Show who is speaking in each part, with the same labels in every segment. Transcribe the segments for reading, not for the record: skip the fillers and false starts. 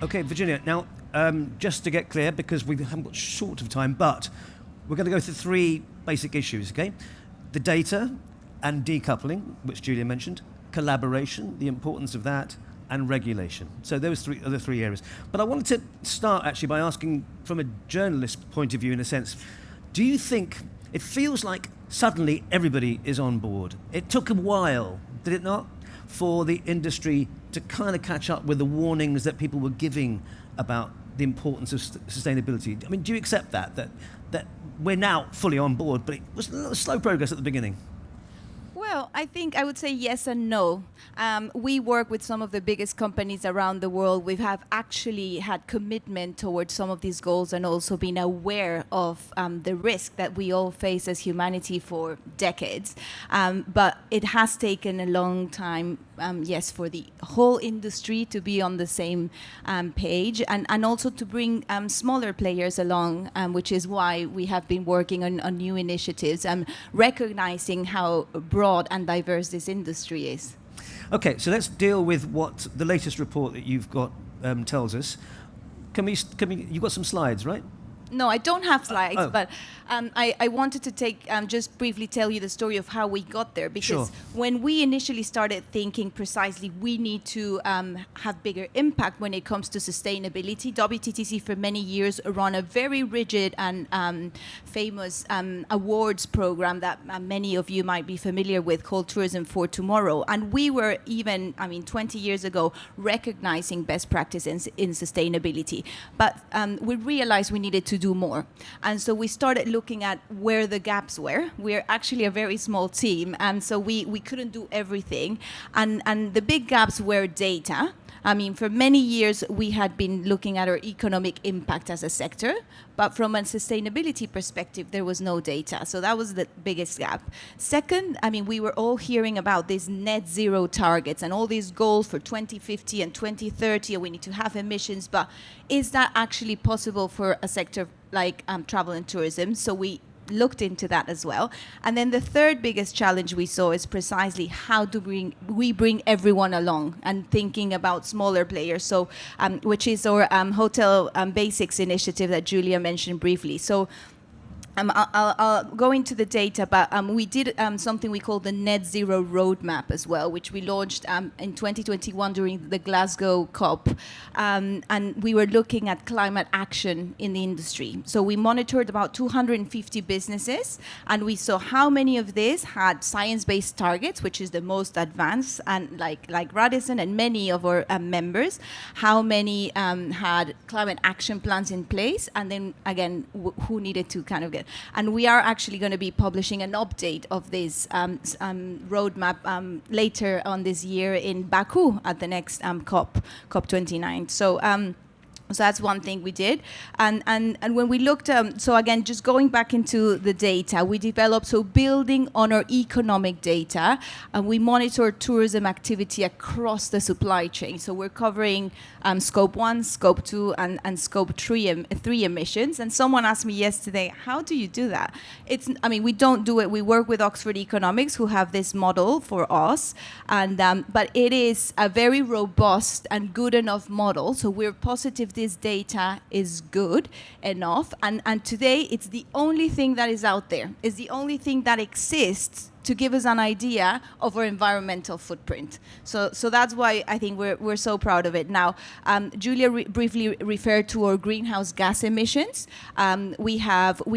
Speaker 1: Okay, Virginia, now, just to get clear, because we haven't got short of time, but we're going to go through three basic issues, okay? The data and decoupling, which Julia mentioned, collaboration, the importance of that, and regulation. So those three are the three areas. But I wanted to start actually by asking, from a journalist point of view, in a sense, do you think it feels like suddenly everybody is on board? It took a while, did it not, for the industry to kind of catch up with the warnings that people were giving about the importance of sustainability? I mean, do you accept that we're now fully on board, but it was a little slow progress at the beginning?
Speaker 2: Well, I think I would say yes and no. We work with some of the biggest companies around the world. We have actually had commitment towards some of these goals and also been aware of the risk that we all face as humanity for decades. But it has taken a long time, yes, for the whole industry to be on the same page and also to bring smaller players along, which is why we have been working on new initiatives and recognizing how broad and diverse this industry is.
Speaker 1: Okay, so let's deal with what the latest report that you've got tells us. You've got some slides, right?
Speaker 2: No, I don't have slides, but I wanted to just briefly tell you the story of how we got there. Because when we initially started thinking precisely, we need to have bigger impact when it comes to sustainability. WTTC for many years run a very rigid and famous awards program that many of you might be familiar with, called Tourism for Tomorrow. And we were even, 20 years ago, recognizing best practices in sustainability. But we realized we needed to do more. And so we started looking at where the gaps were. We're actually a very small team, and so we couldn't do everything. And the big gaps were data. For many years, we had been looking at our economic impact as a sector, but from a sustainability perspective, there was no data. So that was the biggest gap. Second, we were all hearing about these net zero targets and all these goals for 2050 and 2030, and we need to have emissions, but is that actually possible for a sector like travel and tourism? So we looked into that as well. And then the third biggest challenge we saw is precisely how do we bring everyone along, and thinking about smaller players, so which is our Hotel Basics initiative that Julia mentioned briefly. So I'll go into the data, but we did something we call the Net Zero Roadmap as well, which we launched in 2021 during the Glasgow COP. And we were looking at climate action in the industry. So we monitored about 250 businesses, and we saw how many of these had science-based targets, which is the most advanced, and like Radisson and many of our members, how many had climate action plans in place, and then again, who needed to kind of get. And we are actually going to be publishing an update of this roadmap later on this year in Baku at the next COP29. So that's one thing we did. And when we looked, so again, just going back into the data, we developed, so building on our economic data, and we monitor tourism activity across the supply chain. So we're covering scope 1, scope 2, and scope 3 emissions. And someone asked me yesterday, how do you do that? We don't do it. We work with Oxford Economics, who have this model for us. And but it is a very robust and good enough model. So we're positive this data is good enough, and today it's the only thing that is out there. It's the only thing that exists to give us an idea of our environmental footprint. So that's why I think we're so proud of it. Now, Julia briefly referred to our greenhouse gas emissions. We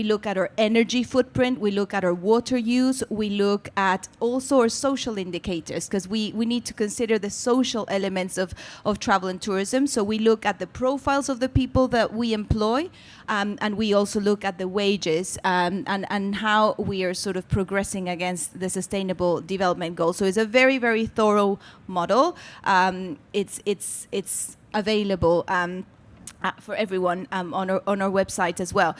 Speaker 2: look at our energy footprint, we look at our water use, we look at also our social indicators, because we need to consider the social elements of travel and tourism. So we look at the profiles of the people that we employ, and we also look at the wages and how we are sort of progressing against the Sustainable Development Goals. So it's a very, very thorough model. It's available for everyone on our website as well.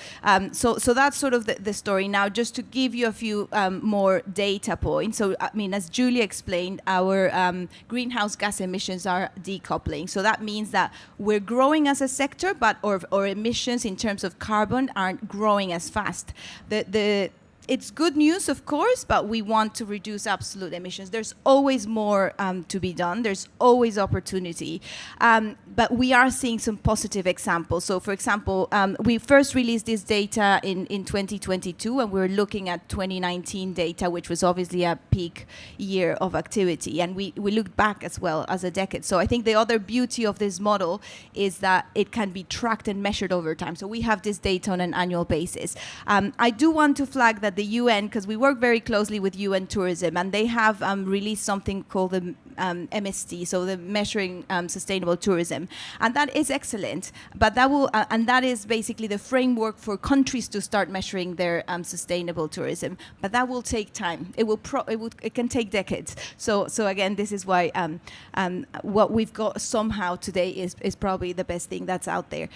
Speaker 2: So that's sort of the story. Now, just to give you a few more data points. So, as Julia explained, our greenhouse gas emissions are decoupling. So that means that we're growing as a sector, but our emissions in terms of carbon aren't growing as fast. The it's good news, of course, but we want to reduce absolute emissions. There's always more to be done. There's always opportunity. But we are seeing some positive examples. So, for example, we first released this data in 2022, and we're looking at 2019 data, which was obviously a peak year of activity. And we looked back as well as a decade. So I think the other beauty of this model is that it can be tracked and measured over time. So we have this data on an annual basis. I do want to flag that the UN, because we work very closely with UN Tourism, and they have released something called the MST, so the Measuring Sustainable Tourism, and that is excellent. But that will, and that is basically the framework for countries to start measuring their sustainable tourism. But that will take time. It can take decades. So again, this is why what we've got somehow today is probably the best thing that's out there.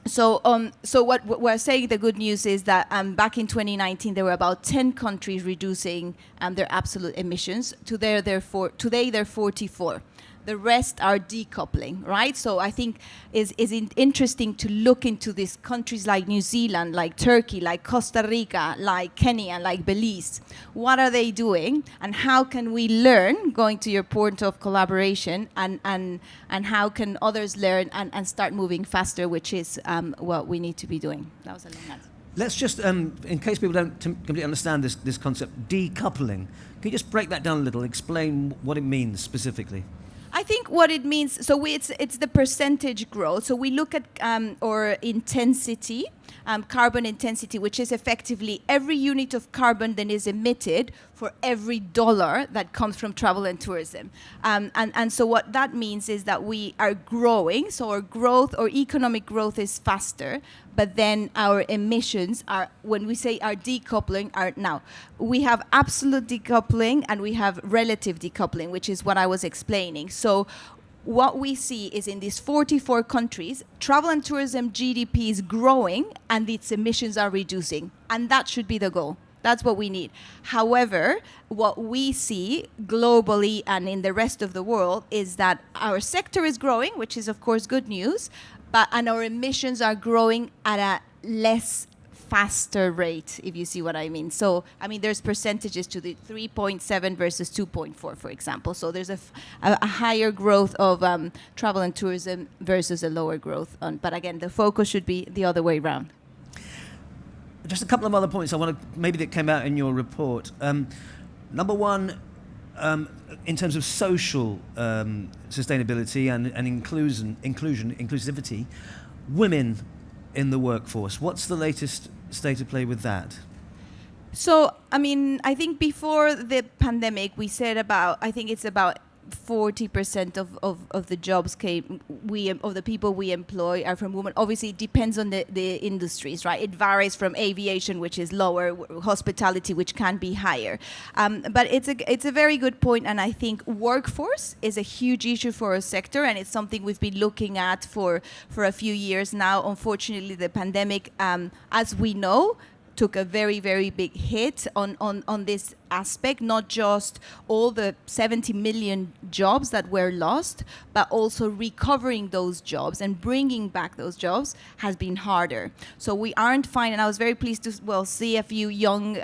Speaker 2: So what we're saying, the good news is that back in 2019, there were about 10 countries reducing their absolute emissions. Today, they're 44. The rest are decoupling, right? So I think is interesting to look into these countries like New Zealand, like Turkey, like Costa Rica, like Kenya, like Belize. What are they doing, and how can we learn? Going to your point of collaboration, and how can others learn and start moving faster, which is what we need to be doing. That was a long answer.
Speaker 1: Let's just, in case people don't completely understand this concept, decoupling. Can you just break that down a little? Explain what it means specifically.
Speaker 2: I think what it means, so it's the percentage growth. So we look at or intensity, carbon intensity, which is effectively every unit of carbon that is emitted for every dollar that comes from travel and tourism. And so what that means is that we are growing, so our growth or economic growth is faster, but then our emissions are, when we say are decoupling, are now. We have absolute decoupling and we have relative decoupling, which is what I was explaining. So what we see is in these 44 countries, travel and tourism GDP is growing and its emissions are reducing. And that should be the goal. That's what we need. However, what we see globally and in the rest of the world is that our sector is growing, which is of course good news, and our emissions are growing at a less faster rate, if you see what I mean. So, I mean, there's percentages to the 3.7 versus 2.4, for example. So there's a higher growth of travel and tourism versus a lower growth. But again, the focus should be the other way around.
Speaker 1: Just a couple of other points I want to, maybe that came out in your report. Number one, in terms of social sustainability and inclusivity, women in the workforce. What's the latest state of play with that?
Speaker 2: So, I mean, I think before the pandemic, we said I think it's about 40% of the jobs of the people we employ are from women. Obviously, it depends on the industries, right? It varies from aviation, which is lower, hospitality, which can be higher. But it's a very good point, and I think workforce is a huge issue for our sector, and it's something we've been looking at for a few years now. Unfortunately, the pandemic, as we know, took a very, very big hit on this aspect, not just all the 70 million jobs that were lost, but also recovering those jobs and bringing back those jobs has been harder. So we aren't finding, I was very pleased to see a few young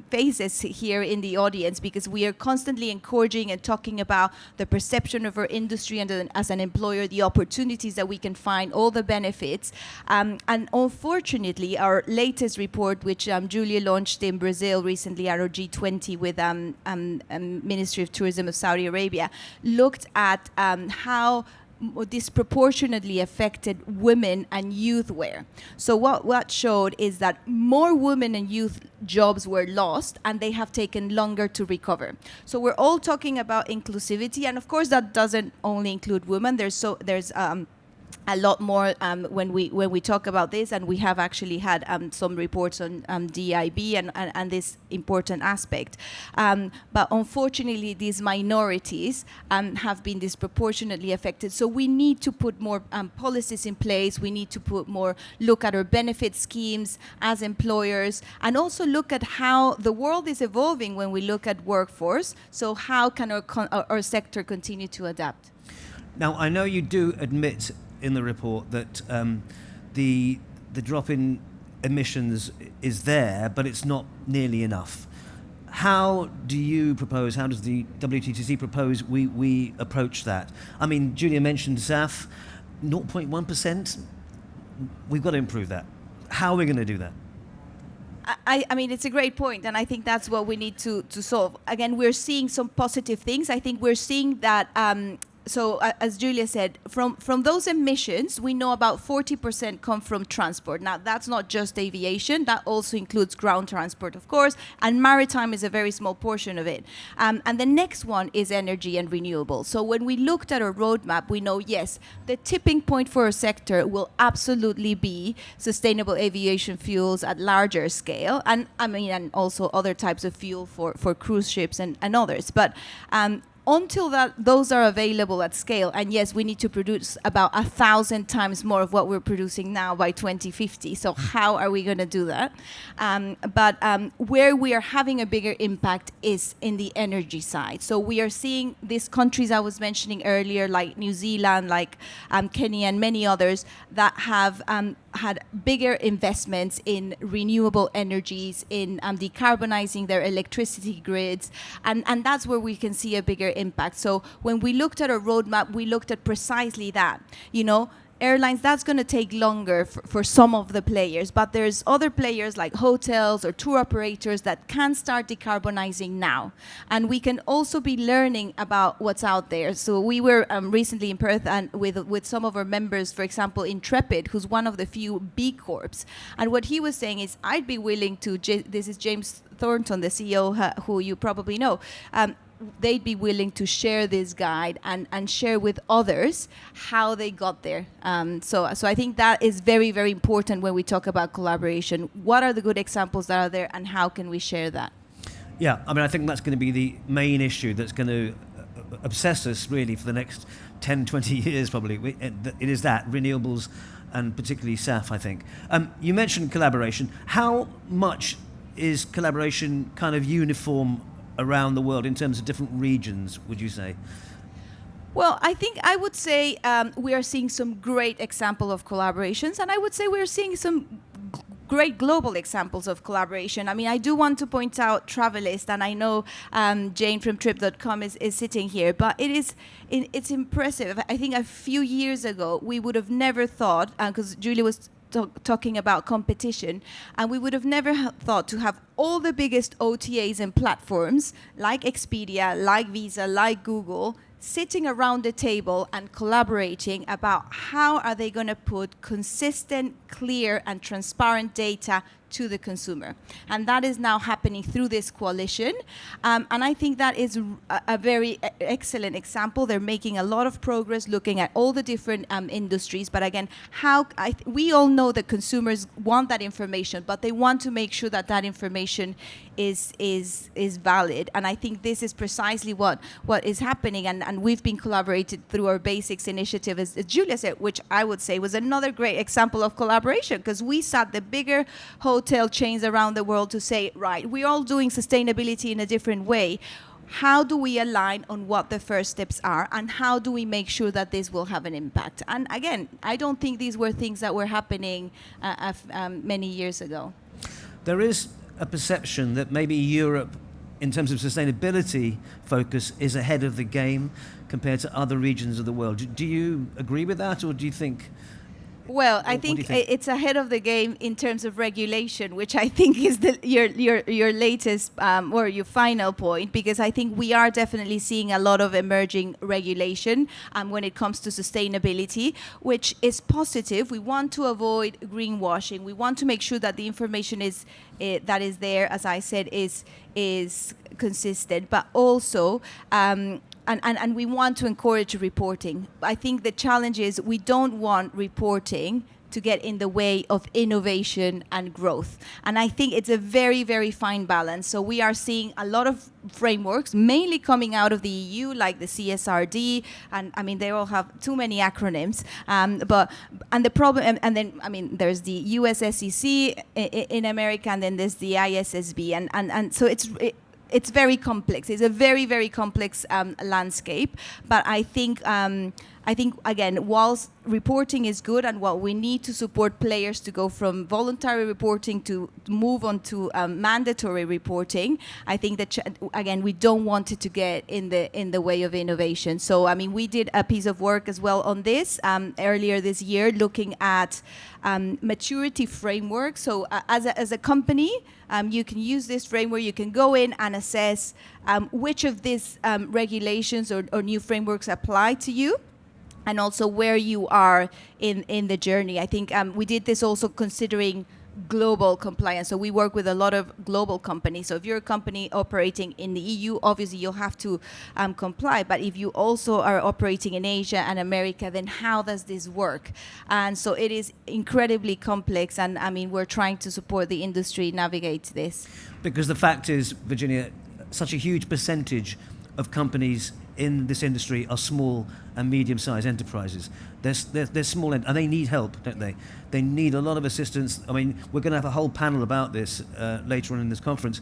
Speaker 2: faces here in the audience, because we are constantly encouraging and talking about the perception of our industry and as an employer, the opportunities that we can find, all the benefits. And unfortunately, our latest report, which Julia launched in Brazil recently at our G20 with Ministry of Tourism of Saudi Arabia, looked at how disproportionately affected women and youth were. So what showed is that more women and youth jobs were lost, and they have taken longer to recover. So we're all talking about inclusivity, and of course that doesn't only include women. There's a lot more when we talk about this, and we have actually had some reports on DIB and this important aspect. But unfortunately, these minorities have been disproportionately affected. So we need to put more policies in place. We need to look at our benefit schemes as employers, and also look at how the world is evolving when we look at workforce. So how can our sector continue to adapt?
Speaker 1: Now, I know you do admit in the report that the drop in emissions is there, but it's not nearly enough. How do you propose, how does the WTTC propose we approach that? I mean, Julia mentioned SAF, 0.1%. We've got to improve that. How are we going to do that?
Speaker 2: I mean, it's a great point, and I think that's what we need to solve. Again, we're seeing some positive things. I think we're seeing that, as Julia said, from those emissions, we know about 40% come from transport. Now, that's not just aviation. That also includes ground transport, of course, and maritime is a very small portion of it. And the next one is energy and renewables. So when we looked at our roadmap, we know, yes, the tipping point for our sector will absolutely be sustainable aviation fuels at larger scale, and also other types of fuel for cruise ships and others. But until those are available at scale, and yes, we need to produce about 1,000 times more of what we're producing now by 2050. So how are we going to do that? But where we are having a bigger impact is in the energy side. So we are seeing these countries I was mentioning earlier, like New Zealand, like Kenya, and many others that have had bigger investments in renewable energies, in decarbonizing their electricity grids, and that's where we can see a bigger impact. So when we looked at our roadmap, we looked at precisely that. Airlines, that's going to take longer for some of the players, but there's other players like hotels or tour operators that can start decarbonizing now. And we can also be learning about what's out there. So we were recently in Perth and with some of our members, for example, Intrepid, who's one of the few B Corps. And what he was saying is, I'd be willing to, this is James Thornton, the CEO, who you probably know, they'd be willing to share this guide and share with others how they got there. So I think that is very, very important when we talk about collaboration. What are the good examples that are there, and how can we share that?
Speaker 1: Yeah, I think that's going to be the main issue that's going to obsess us really for the next 10, 20 years probably. It is that, renewables and particularly SAF, I think. You mentioned collaboration. How much is collaboration kind of uniform around the world in terms of different regions, would you say?
Speaker 2: Well, I would say we are seeing some great example of collaborations, and I would say we're seeing some great global examples of collaboration. I do want to point out Travelist, and I know Jane from Trip.com is sitting here, but it's impressive. I think a few years ago, we would have never thought, because Julia was talking about competition, and we would have never thought to have all the biggest OTAs and platforms like Expedia, like Visa, like Google, sitting around the table and collaborating about how are they going to put consistent, clear, and transparent data to the consumer. And that is now happening through this coalition. And I think that is a very excellent example. They're making a lot of progress looking at all the different industries. But again, we all know that consumers want that information, but they want to make sure that that information is valid. And I think this is precisely what is happening. And we've been collaborated through our Basics initiative, as Julia said, which I would say was another great example of collaboration, because we sat the bigger hotel chains around the world to say, right, we're all doing sustainability in a different way. How do we align on what the first steps are, and how do we make sure that this will have an impact? And again, I don't think these were things that were happening many years ago.
Speaker 1: There is a perception that maybe Europe, in terms of sustainability focus, is ahead of the game compared to other regions of the world. Do you agree with that, or do you think...
Speaker 2: Well, I think it's ahead of the game in terms of regulation, which I think is your latest or your final point, because I think we are definitely seeing a lot of emerging regulation when it comes to sustainability, which is positive. We want to avoid greenwashing. We want to make sure that the information that is there, as I said, is consistent, but also and we want to encourage reporting. I think the challenge is we don't want reporting to get in the way of innovation and growth. And I think it's a very, very fine balance. So we are seeing a lot of frameworks, mainly coming out of the EU, like the CSRD, and they all have too many acronyms. And the problem, and then there's the US SEC in America, and then there's the ISSB, and so it's very complex. It's a very, very complex landscape. But I think I think, again, whilst reporting is good and while we need to support players to go from voluntary reporting to move on to mandatory reporting, I think that, again, we don't want it to get in the way of innovation. So, I mean, we did a piece of work as well on this earlier this year, looking at maturity framework. So as a company, you can use this framework. You can go in and assess which of these regulations or new frameworks apply to you, and also where you are in the journey. I think we did this also considering global compliance. So we work with a lot of global companies. So if you're a company operating in the EU, obviously you'll have to comply. But if you also are operating in Asia and America, then how does this work? And so it is incredibly complex. And I mean, we're trying to support the industry navigate this. Because
Speaker 1: the fact is, Virginia, such a huge percentage of companies in this industry are small and medium-sized enterprises. They're small and they need help, don't they? They need a lot of assistance. I mean, we're going to have a whole panel about this later on in this conference.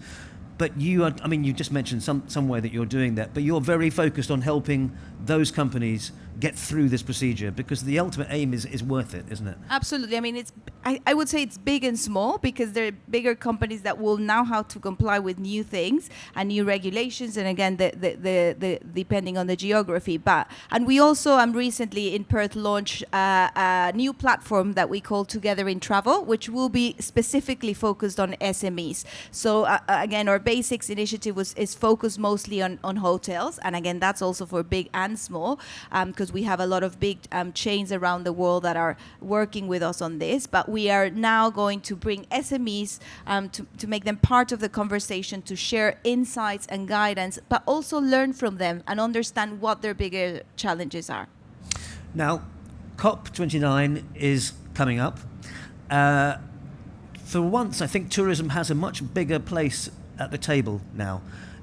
Speaker 1: But you are, I mean, you just mentioned some way that you're doing that, but you're very focused on helping those companies get through this procedure, because the ultimate aim is worth it, isn't it?
Speaker 2: Absolutely. I mean, I would say it's big and small, because there are bigger companies that will now have to comply with new things and new regulations, and again, the depending on the geography. And we also recently in Perth launched a new platform that we call Together in Travel, which will be specifically focused on SMEs. So again, our Basics initiative is focused mostly on hotels, and again, that's also for big and small, because we have a lot of big chains around the world that are working with us on this. But we are now going to bring SMEs to make them part of the conversation, to share insights and guidance, but also learn from them and understand what their bigger challenges are.
Speaker 1: Now, COP29 is coming up. For once, I think tourism has a much bigger place at the table now.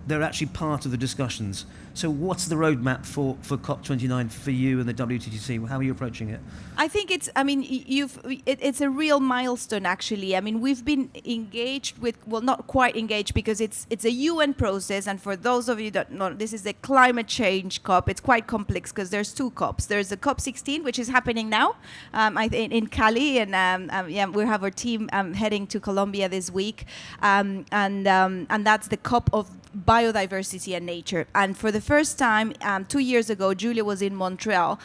Speaker 1: They're actually part of the discussions. So what's the roadmap for COP29 for you and the WTTC? How are you approaching it?
Speaker 2: I think it's a real milestone, actually. I mean, we've been engaged with, well, not quite engaged, because it's a UN process. And for those of you that know, this is the climate change COP. It's quite complex because there's two COPs. There's the COP16, which is happening now in Cali. And we have our team heading to Colombia this week. And that's the COP of biodiversity and nature. And for the first time, 2 years ago, Julia was in Montreal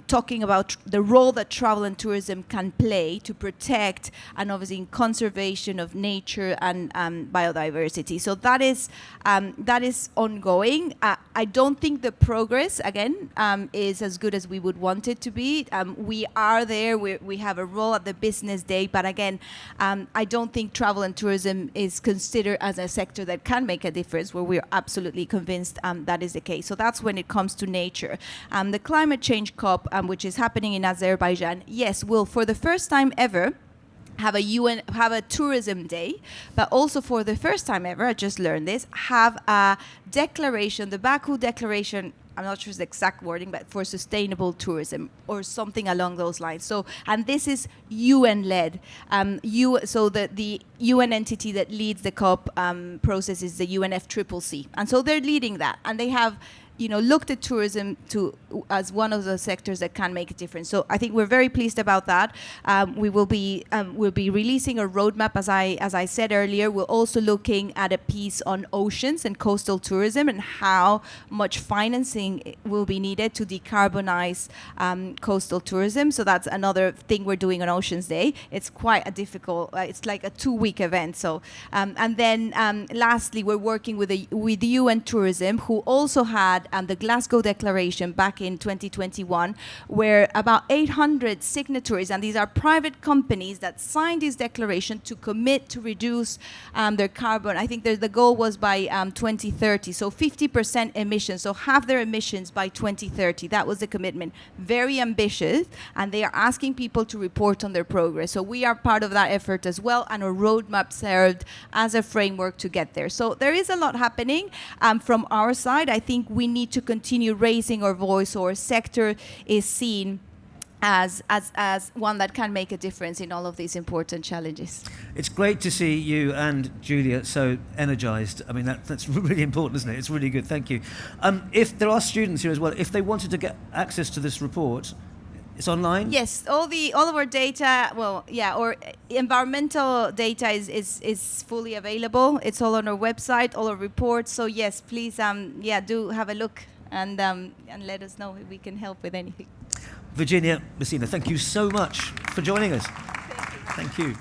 Speaker 2: talking about the role that travel and tourism can play to protect and obviously in conservation of nature and biodiversity. So that is ongoing. I don't think the progress, again, is as good as we would want it to be. We are there. We have a role at the business day. But again, I don't think travel and tourism is considered as a sector that can make a difference, where we're absolutely convinced that is the case. So that's when it comes to nature. The climate change COP, which is happening in Azerbaijan, yes, will for the first time ever have a tourism day, but also for the first time ever, I just learned this, have a declaration, the Baku Declaration. I'm not sure the exact wording, but for sustainable tourism or something along those lines. So, and this is UN-led. So the UN entity that leads the COP process is the UNFCCC, and so they're leading that, and they have looked at tourism as one of the sectors that can make a difference. So I think we're very pleased about that. We'll be releasing a roadmap, as I said earlier. We're also looking at a piece on oceans and coastal tourism and how much financing will be needed to decarbonize coastal tourism. So that's another thing we're doing on Oceans Day. It's quite a difficult. It's like a 2-week event. So and then lastly, we're working with UN Tourism, who also had the Glasgow Declaration back in 2021, where about 800 signatories, and these are private companies that signed this declaration to commit to reduce their carbon. I think the goal was by 2030, so 50% emissions, so half their emissions by 2030. That was the commitment. Very ambitious, and they are asking people to report on their progress. So we are part of that effort as well, and a roadmap served as a framework to get there. So there is a lot happening from our side. I think we need to continue raising our voice. Our sector is seen as one that can make a difference in all of these important challenges.
Speaker 1: It's great to see you and Julia so energized. I mean, that's really important, isn't it? It's really good. Thank you. If there are students here as well, if they wanted to get access to this report, it's online?
Speaker 2: Yes, all of our data, or environmental data is fully available. It's all on our website, all our reports. So yes, please, do have a look and let us know if we can help with anything.
Speaker 1: Virginia, Messina, thank you so much for joining us. Thank you.